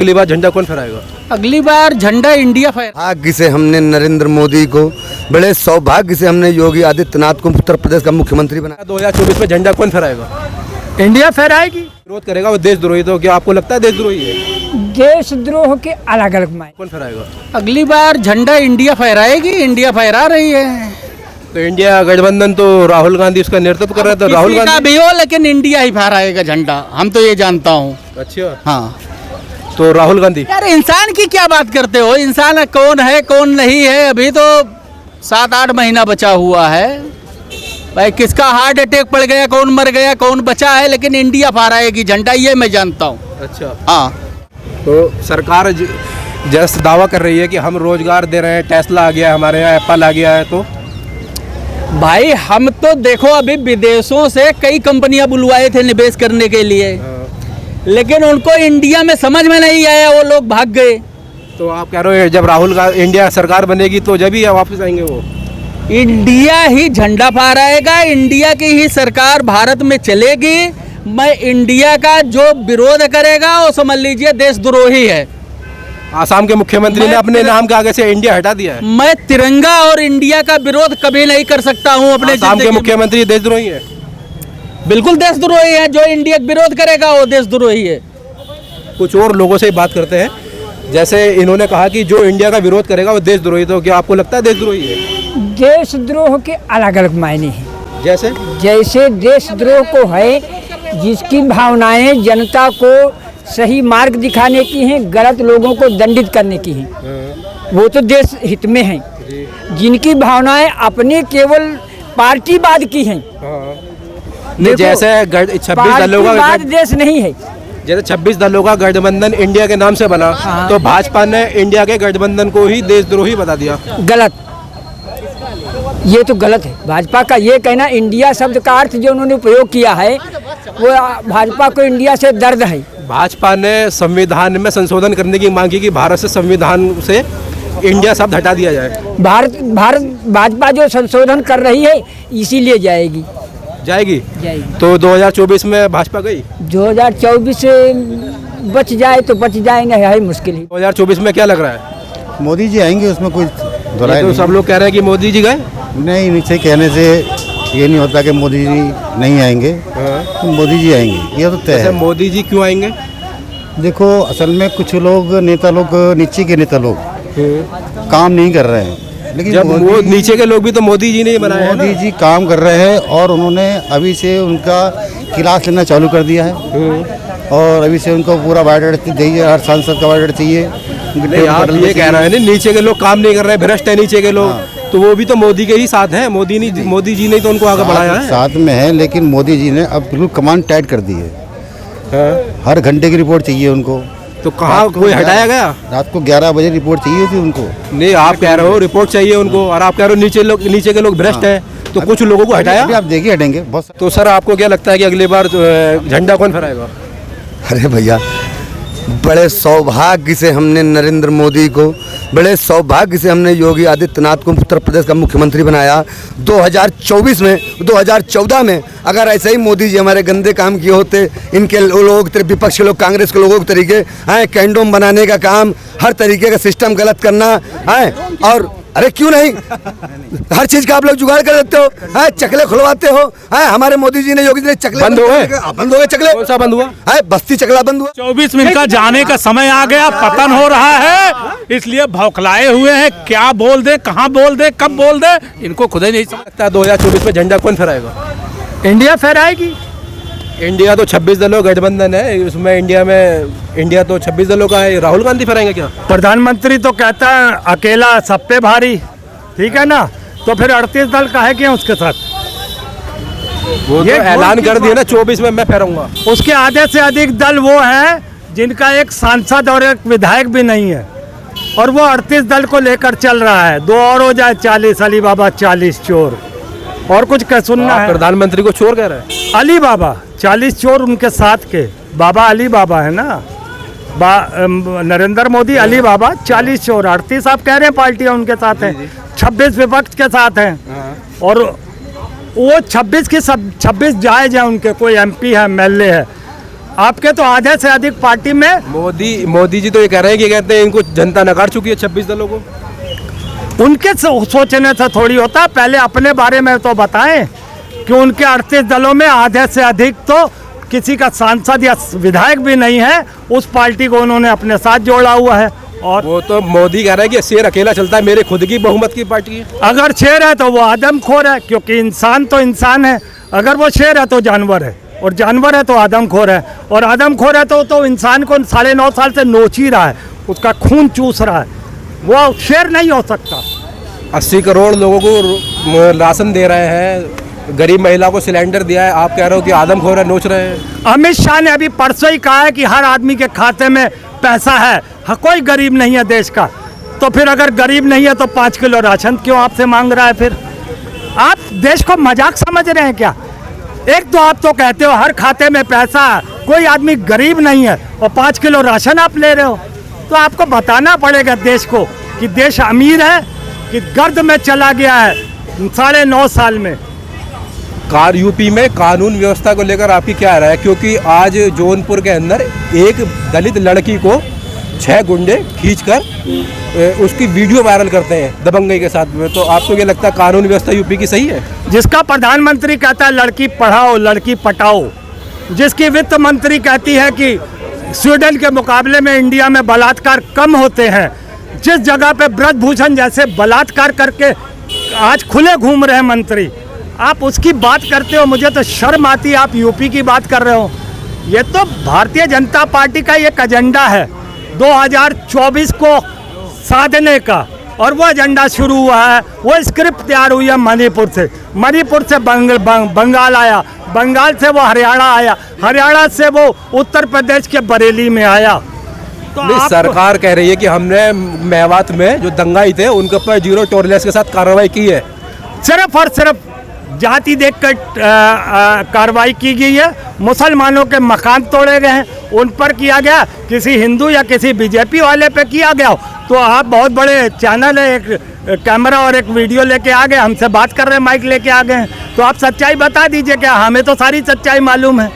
अगली बार झंडा कौन फहराएगा? अगली बार झंडा इंडिया फहराएगा। भाग्य से हमने नरेंद्र मोदी को, बड़े सौभाग्य से हमने योगी आदित्यनाथ को उत्तर प्रदेश का मुख्यमंत्री बनाया। 2024 में झंडा कौन फहराएगा? इंडिया फहराएगी। विरोध करेगा वो देशद्रोही, तो क्या आपको लगता है देशद्रोही है? देशद्रोह के अलग अलग मायने। कौन फहराएगा? अगली बार झंडा इंडिया फहराएगी। इंडिया फहरा रही है। तो इंडिया गठबंधन तो राहुल गांधी उसका नेतृत्व कर रहा है, तो राहुल किसी का गांधी भी हो, लेकिन इंडिया ही फहराएगा झंडा, हम तो ये जानता हूँ। अच्छा, हाँ, तो राहुल गांधी। यार इंसान की क्या बात करते हो? इंसान कौन है कौन नहीं है, अभी तो 7-8 महीना बचा हुआ है भाई। किसका हार्ट अटैक पड़ गया, कौन मर गया, कौन बचा है, लेकिन इंडिया फहराएगी झंडा, ये मैं जानता हूँ। अच्छा, हाँ, तो सरकार जैसे दावा कर रही है कि हम रोजगार दे रहे हैं, टेस्ला आ गया है हमारे यहाँ, एप्पल आ गया है, तो भाई हम तो देखो अभी विदेशों से कई कंपनियां बुलवाए थे निवेश करने के लिए, लेकिन उनको इंडिया में समझ में नहीं आया, वो लोग भाग गए। तो आप कह रहे हो जब राहुल गांधी इंडिया सरकार बनेगी तो जब ही वापस आएंगे वो? इंडिया ही झंडा फहराएगा, इंडिया की ही सरकार भारत में चलेगी। मैं इंडिया का जो विरोध करेगा वो समझ लीजिए देशद्रोही है। आसाम के मुख्यमंत्री ने अपने नाम के आगे से इंडिया हटा दिया है। मैं तिरंगा और इंडिया का विरोध कभी नहीं कर सकता हूं अपने आसाम के मुख्यमंत्री देशद्रोही है? बिल्कुल देशद्रोही है। जो इंडिया का विरोध करेगा वो देशद्रोही है। कुछ और लोगों से बात करते हैं, जैसे इन्होंने कहा कि जो इंडिया का विरोध करेगा वो देशद्रोही, तो क्या आपको लगता है देशद्रोही है? देशद्रोह के अलग अलग मायने हैं। जैसे देशद्रोह को है जिसकी भावनाएं जनता को सही मार्ग दिखाने की हैं, गलत लोगों को दंडित करने की हैं, वो तो देश हित में हैं। जिनकी भावनाएं अपने केवल पार्टीवाद की हैं, जैसे 26 दलों का देश नहीं है। जैसे 26 दलों का गठबंधन इंडिया के नाम से बना, तो भाजपा ने इंडिया के गठबंधन को ही देशद्रोही बता दिया। गलत, ये तो गलत है। भाजपा का ये कहना, इंडिया शब्द का अर्थ जो उन्होंने उपयोग किया है वो भाजपा को इंडिया से दर्द है। भाजपा ने संविधान में संशोधन करने की मांग की कि भारत से संविधान से इंडिया शब्द हटा दिया जाए। भारत भाजपा जो संशोधन कर रही है इसीलिए जाएगी। तो 2024 में भाजपा गई। 2024 से बच जाए तो बच जाए, नहीं है मुश्किल ही। 2024 में क्या लग रहा है? मोदी जी आएंगे, उसमें कोई दोहराए तो सब लोग कह रहे हैं कि मोदी जी गए। नहीं, नीचे कहने से ये नहीं होता कि मोदी जी नहीं आएंगे। तो मोदी जी आएंगे, ये तो तय है। मोदी जी क्यों आएंगे? देखो, असल में कुछ लोग नेता लोग, नीचे के नेता लोग काम नहीं कर रहे हैं, लेकिन जब वो नीचे के लोग भी तो मोदी जी ने बनाए हैं ना। मोदी जी काम कर रहे हैं और उन्होंने अभी से उनका क्लास लेना चालू कर दिया है, और अभी से उनको पूरा बायोडाटा चाहिए, हर सांसद का बायोडाटा चाहिए। आप ये कह रहे हैं ना नीचे के लोग काम नहीं कर रहे हैं, भ्रष्ट है नीचे के लोग, तो वो भी तो मोदी के ही साथ हैं। मोदी जी ने तो उनको आगे बढ़ाया है। साथ में है, लेकिन मोदी जी ने अब बिल्कुल कमांड टाइट कर दी है। हर घंटे की रिपोर्ट चाहिए उनको। तो कहाँ कोई हटाया गया? रात को 11 बजे रिपोर्ट चाहिए थी उनको। नहीं, आप कह रहे हो रिपोर्ट चाहिए उनको, और आप कह रहे हो नीचे के लोग भ्रष्ट हैं, तो कुछ लोगों को हटाया। आप देखिए, हटेंगे बहुत। तो सर आपको क्या लगता है कि अगली बार झंडा कौन फहराएगा? अरे भैया, बड़े सौभाग्य से हमने नरेंद्र मोदी को, बड़े सौभाग्य से हमने योगी आदित्यनाथ को उत्तर प्रदेश का मुख्यमंत्री बनाया। 2024 में, 2014 में अगर ऐसे ही मोदी जी हमारे गंदे काम किए होते, इनके लोग विपक्ष के लोग, कांग्रेस के लोगों के तरीके हैं, कैंडोम बनाने का काम, हर तरीके का सिस्टम गलत करना है, और अरे क्यों नहीं, हर चीज का आप लोग जुगाड़ कर देते हो, चकले खुलवाते हो। हमारे मोदी जी ने, योगी जी ने चकले बंद हो गए चकले। कौन सा बंद हुआ? बस्ती चकला बंद हुआ। 24 मिनट का जाने का समय आ गया, पतन हो रहा है, इसलिए भौखलाए हुए हैं। क्या बोल दे, कहाँ बोल दे, कब बोल दे, इनको खुद ही नहीं समझ लगता है 2024 में झंडा कौन फहराएगा? इंडिया फहराएगी। इंडिया तो 26 दलों गठबंधन है, उसमें इंडिया तो 26 दलों का है। राहुल गांधी फहराएंगे क्या? प्रधानमंत्री तो कहता है अकेला सब पे भारी, ठीक है ना, तो फिर 38 दल का है क्या उसके साथ? वो तो ऐलान कर दिया ना 24 में मैं फहराऊंगा। उसके आधे से अधिक दल वो है जिनका एक सांसद और एक विधायक भी नहीं है, और वो 38 दल को लेकर चल रहा है। 2 और हो जाए 40, अली बाबा 40 चोर, और कुछ क्या सुनना है? प्रधानमंत्री को चोर कह रहे हैं? अली बाबा 40 चोर उनके साथ के, बाबा अली बाबा है ना, नरेंद्र मोदी अली बाबा 40 चोर, 38 आप कह रहे हैं पार्टियां उनके साथ हैं, 26 विपक्ष के साथ हैं, और वो 26 के सब 26 जायज है उनके, कोई MP है, MLA है। आपके तो आधे से अधिक पार्टी में मोदी जी तो ये कह रहे हैं कि कहते हैं इनको जनता नकार चुकी है 26 दलों को। उनके सोचने से थोड़ी होता, पहले अपने बारे में तो बताएं कि उनके 38 दलों में आधे से अधिक तो किसी का सांसद या विधायक भी नहीं है, उस पार्टी को उन्होंने अपने साथ जोड़ा हुआ है। और वो तो मोदी कह रहा है कि शेर अकेला चलता है, मेरे खुद की बहुमत की पार्टी है। अगर शेर है तो वो आदमखोर है, क्योंकि इंसान तो इंसान है। अगर वो शेर है तो जानवर है, और जानवर है तो आदमखोर है, और आदमखोर है तो इंसान को 9.5 साल से नोच ही रहा है, उसका खून चूस रहा है, वो शेर नहीं हो सकता। 80 करोड़ लोगों को राशन दे रहे हैं, गरीब महिला को सिलेंडर दिया है, आप कह रहे हो कि आदमखोर है, नोच रहे हैं। अमित शाह ने अभी परसों ही कहा है कि हर आदमी के खाते में पैसा है, कोई गरीब नहीं है देश का। तो फिर अगर गरीब नहीं है तो 5 किलो राशन क्यों आपसे मांग रहा है? फिर आप देश को मजाक समझ रहे हैं क्या? एक तो आप तो कहते हो हर खाते में पैसा है, कोई आदमी गरीब नहीं है, और 5 किलो राशन आप ले रहे हो। तो आपको बताना पड़ेगा देश को कि देश अमीर है कि गर्द में चला गया है 9.5 साल में। यूपी में कानून व्यवस्था को लेकर आपकी क्या राय है? क्योंकि आज जौनपुर के अंदर एक दलित लड़की को 6 गुंडे खींचकर उसकी वीडियो वायरल करते हैं दबंगई के साथ में। तो आपको ये लगता है कानून व्यवस्था यूपी की सही है? जिसका प्रधानमंत्री कहता है लड़की पढ़ाओ लड़की पटाओ, जिसकी वित्त मंत्री कहती है कि स्वीडन के मुकाबले में इंडिया में बलात्कार कम होते हैं, जिस जगह पे ब्रजभूषण जैसे बलात्कार करके आज खुले घूम रहे हैं मंत्री, आप उसकी बात करते हो। मुझे तो शर्म आती है, आप यूपी की बात कर रहे हो। ये तो भारतीय जनता पार्टी का एक एजेंडा है 2024 को साधने का, और वो एजेंडा शुरू हुआ है, वो स्क्रिप्ट तैयार हुई है मणिपुर से बंगाल आया, बंगाल से वो हरियाणा आया, हरियाणा से वो उत्तर प्रदेश के बरेली में आया। तो सरकार कह रही है कि हमने मेवात में जो दंगाई थे उनके ऊपर 0 टॉलरेंस के साथ कार्रवाई की है। सिर्फ और सिर्फ जाति देखकर कार्रवाई की गई है। मुसलमानों के मकान तोड़े गए हैं, उन पर किया गया, किसी हिंदू या किसी बीजेपी वाले पे किया गया तो आप बहुत बड़े चैनल है, एक कैमरा और एक वीडियो लेके आ गए, हमसे बात कर रहे हैं, माइक लेके आ गए हैं, तो आप सच्चाई बता दीजिए। क्या हमें तो सारी सच्चाई मालूम है।